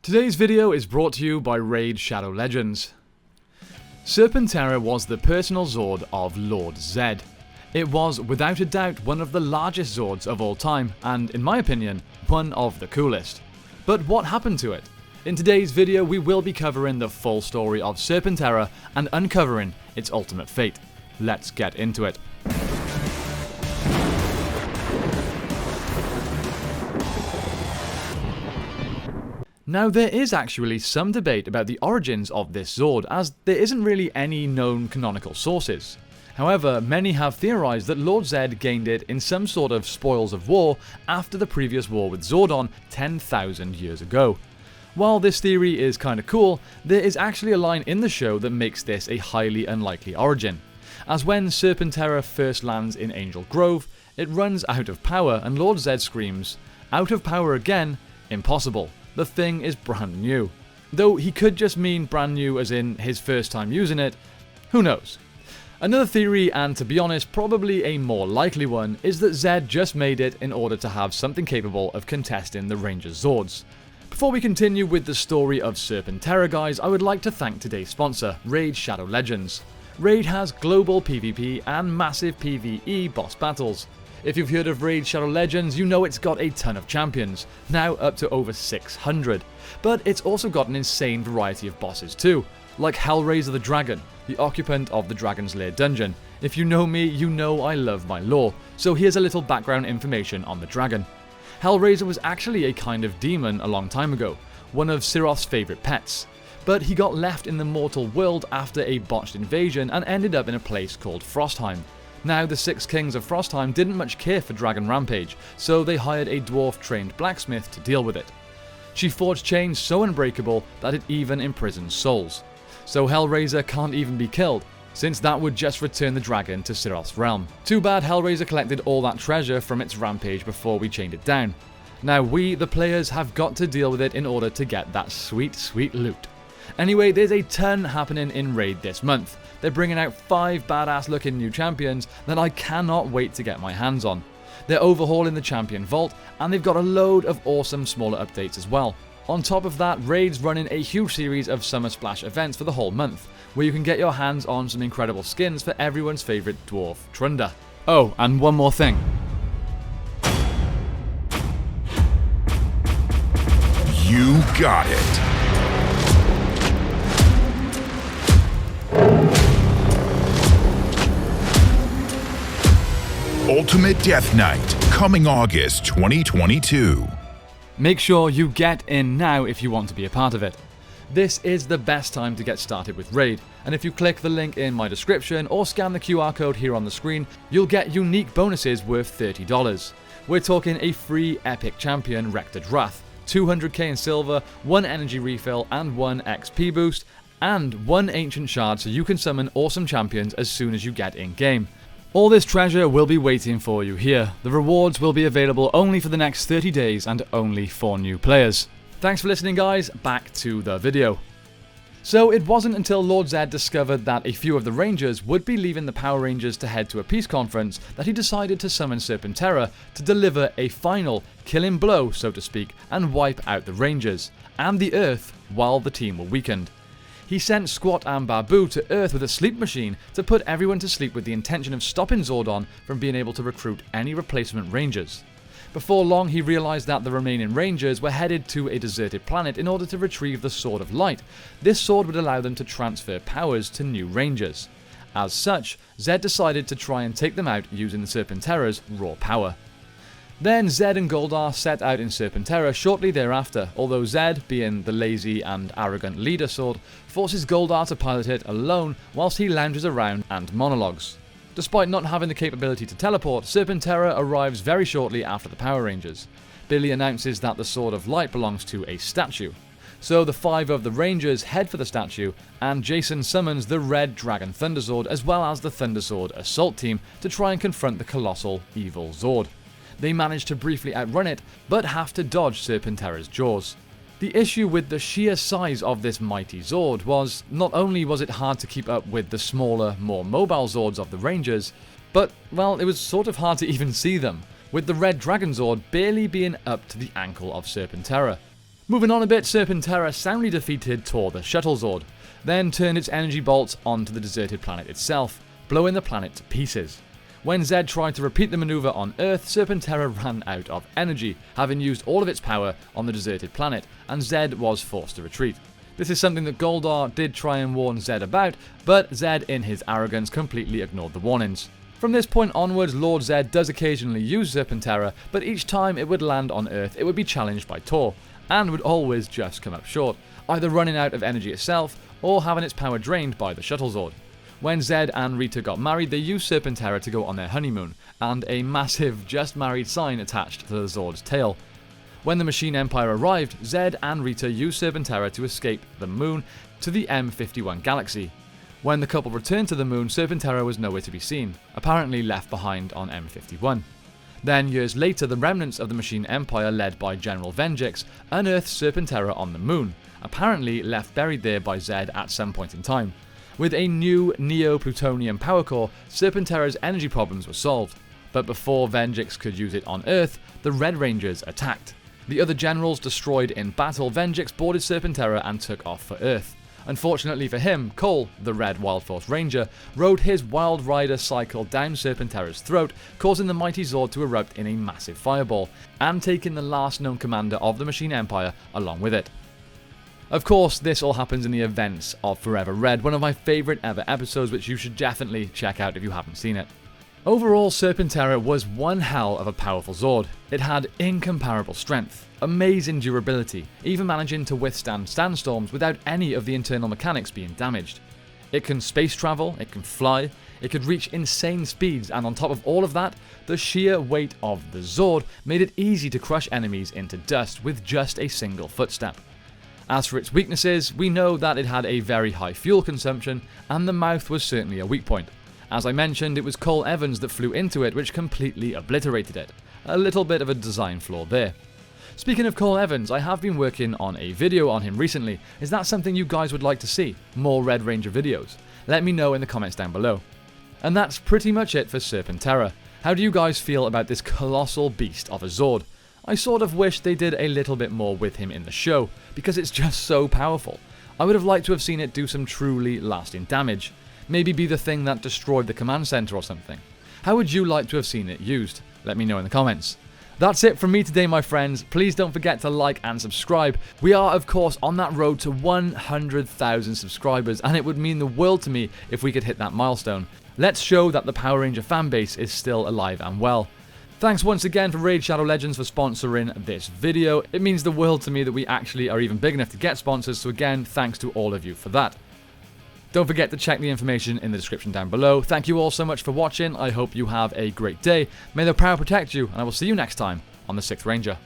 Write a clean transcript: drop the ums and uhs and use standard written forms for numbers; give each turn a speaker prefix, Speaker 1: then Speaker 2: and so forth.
Speaker 1: Today's video is brought to you by Raid Shadow Legends. Serpentera was the personal Zord of Lord Zedd. It was, without a doubt, one of the largest Zords of all time, and in my opinion, one of the coolest. But what happened to it? In today's video we will be covering the full story of Serpentera and uncovering its ultimate fate. Let's get into it. Now, there is actually some debate about the origins of this Zord, as there isn't really any known canonical sources. However, many have theorized that Lord Zedd gained it in some sort of spoils of war after the previous war with Zordon 10,000 years ago. While this theory is kinda cool, there is actually a line in the show that makes this a highly unlikely origin, as when Serpentera first lands in Angel Grove, it runs out of power and Lord Zedd screams, "Out of power again? Impossible. The thing is brand new." Though he could just mean brand new as in his first time using it, who knows. Another theory, and to be honest probably a more likely one, is that Zedd just made it in order to have something capable of contesting the Ranger's Zords. Before we continue with the story of Serpentera, guys, I would like to thank today's sponsor, Raid Shadow Legends. Raid has global PvP and massive PvE boss battles. If you've heard of Raid Shadow Legends, you know it's got a ton of champions, now up to over 600. But it's also got an insane variety of bosses too, like Hellraiser the Dragon, the occupant of the Dragon's Lair dungeon. If you know me, you know I love my lore, so here's a little background information on the dragon. Hellraiser was actually a kind of demon a long time ago, one of Siroth's favourite pets. But he got left in the mortal world after a botched invasion and ended up in a place called Frostheim. Now, the 6 kings of Frostheim didn't much care for Dragon Rampage, so they hired a dwarf-trained blacksmith to deal with it. She forged chains so unbreakable that it even imprisons souls. So Hellraiser can't even be killed, since that would just return the dragon to Siroth's realm. Too bad Hellraiser collected all that treasure from its rampage before we chained it down. Now we, the players, have got to deal with it in order to get that sweet, sweet loot. Anyway, there's a ton happening in Raid this month. They're bringing out 5 badass looking new champions that I cannot wait to get my hands on. They're overhauling the champion vault, and they've got a load of awesome smaller updates as well. On top of that, Raid's running a huge series of Summer Splash events for the whole month, where you can get your hands on some incredible skins for everyone's favourite dwarf, Trunda. Oh, and one more thing.
Speaker 2: You got it. Ultimate Death Knight, coming August 2022.
Speaker 1: Make sure you get in now if you want to be a part of it. This is the best time to get started with Raid, and if you click the link in my description or scan the QR code here on the screen, you'll get unique bonuses worth $30. We're talking a free epic champion, Rected Wrath, 200k in silver, 1 energy refill and 1 XP boost, and 1 ancient shard so you can summon awesome champions as soon as you get in game. All this treasure will be waiting for you here. The rewards will be available only for the next 30 days and only for new players. Thanks for listening, guys. Back to the video. So it wasn't until Lord Zedd discovered that a few of the Rangers would be leaving the Power Rangers to head to a peace conference that he decided to summon Serpentera to deliver a final killing blow, so to speak, and wipe out the Rangers and the Earth while the team were weakened. He sent Squat and Babu to Earth with a sleep machine to put everyone to sleep with the intention of stopping Zordon from being able to recruit any replacement Rangers. Before long, he realized that the remaining Rangers were headed to a deserted planet in order to retrieve the Sword of Light. This sword would allow them to transfer powers to new Rangers. As such, Zedd decided to try and take them out using the Serpentera's raw power. Then Zedd and Goldar set out in Serpentera shortly thereafter, although Zedd, being the lazy and arrogant leader Sword, forces Goldar to pilot it alone whilst he lounges around and monologues. Despite not having the capability to teleport, Serpentera arrives very shortly after the Power Rangers. Billy announces that the Sword of Light belongs to a statue. So the 5 of the Rangers head for the statue, and Jason summons the Red Dragon Thunderzord as well as the Thunderzord assault team to try and confront the colossal evil Zord. They manage to briefly outrun it, but have to dodge Serpentera's jaws. The issue with the sheer size of this mighty Zord was, not only was it hard to keep up with the smaller, more mobile Zords of the Rangers, but, well, it was sort of hard to even see them, with the Red Dragon Zord barely being up to the ankle of Serpentera. Moving on a bit, Serpentera soundly defeated Tor the Shuttle Zord, then turned its energy bolts onto the deserted planet itself, blowing the planet to pieces. When Zedd tried to repeat the maneuver on Earth, Serpentera ran out of energy, having used all of its power on the deserted planet, and Zedd was forced to retreat. This is something that Goldar did try and warn Zedd about, but Zedd in his arrogance completely ignored the warnings. From this point onwards, Lord Zedd does occasionally use Serpentera, but each time it would land on Earth it would be challenged by Tor, and would always just come up short, either running out of energy itself, or having its power drained by the Shuttle Zord. When Zedd and Rita got married, they used Serpentera to go on their honeymoon, and a massive just married sign attached to the Zord's tail. When the Machine Empire arrived, Zedd and Rita used Serpentera to escape the moon to the M51 galaxy. When the couple returned to the moon, Serpentera was nowhere to be seen, apparently left behind on M51. Then, years later, the remnants of the Machine Empire, led by General Venjix, unearthed Serpentera on the moon, apparently left buried there by Zedd at some point in time. With a new neo-plutonium power core, Serpentera's energy problems were solved, but before Venjix could use it on Earth, the Red Rangers attacked. The other generals destroyed in battle, Venjix boarded Serpentera and took off for Earth. Unfortunately for him, Cole, the Red Wild Force Ranger, rode his Wild Rider cycle down Serpentera's throat, causing the mighty Zord to erupt in a massive fireball, and taking the last known commander of the Machine Empire along with it. Of course, this all happens in the events of Forever Red, one of my favourite ever episodes, which you should definitely check out if you haven't seen it. Overall, Serpentera was one hell of a powerful Zord. It had incomparable strength, amazing durability, even managing to withstand sandstorms without any of the internal mechanics being damaged. It can space travel, it can fly, it could reach insane speeds, and on top of all of that, the sheer weight of the Zord made it easy to crush enemies into dust with just a single footstep. As for its weaknesses, we know that it had a very high fuel consumption, and the mouth was certainly a weak point. As I mentioned, it was Cole Evans that flew into it, which completely obliterated it. A little bit of a design flaw there. Speaking of Cole Evans, I have been working on a video on him recently. Is that something you guys would like to see? More Red Ranger videos? Let me know in the comments down below. And that's pretty much it for Serpentera. How do you guys feel about this colossal beast of a Zord? I sort of wish they did a little bit more with him in the show, because it's just so powerful. I would have liked to have seen it do some truly lasting damage. Maybe be the thing that destroyed the command center or something. How would you like to have seen it used? Let me know in the comments. That's it from me today, my friends. Please don't forget to like and subscribe. We are, of course, on that road to 100,000 subscribers, and it would mean the world to me if we could hit that milestone. Let's show that the Power Ranger fanbase is still alive and well. Thanks once again for Raid Shadow Legends for sponsoring this video. It means the world to me that we actually are even big enough to get sponsors, so again, thanks to all of you for that. Don't forget to check the information in the description down below. Thank you all so much for watching. I hope you have a great day. May the power protect you, and I will see you next time on the 6th Ranger.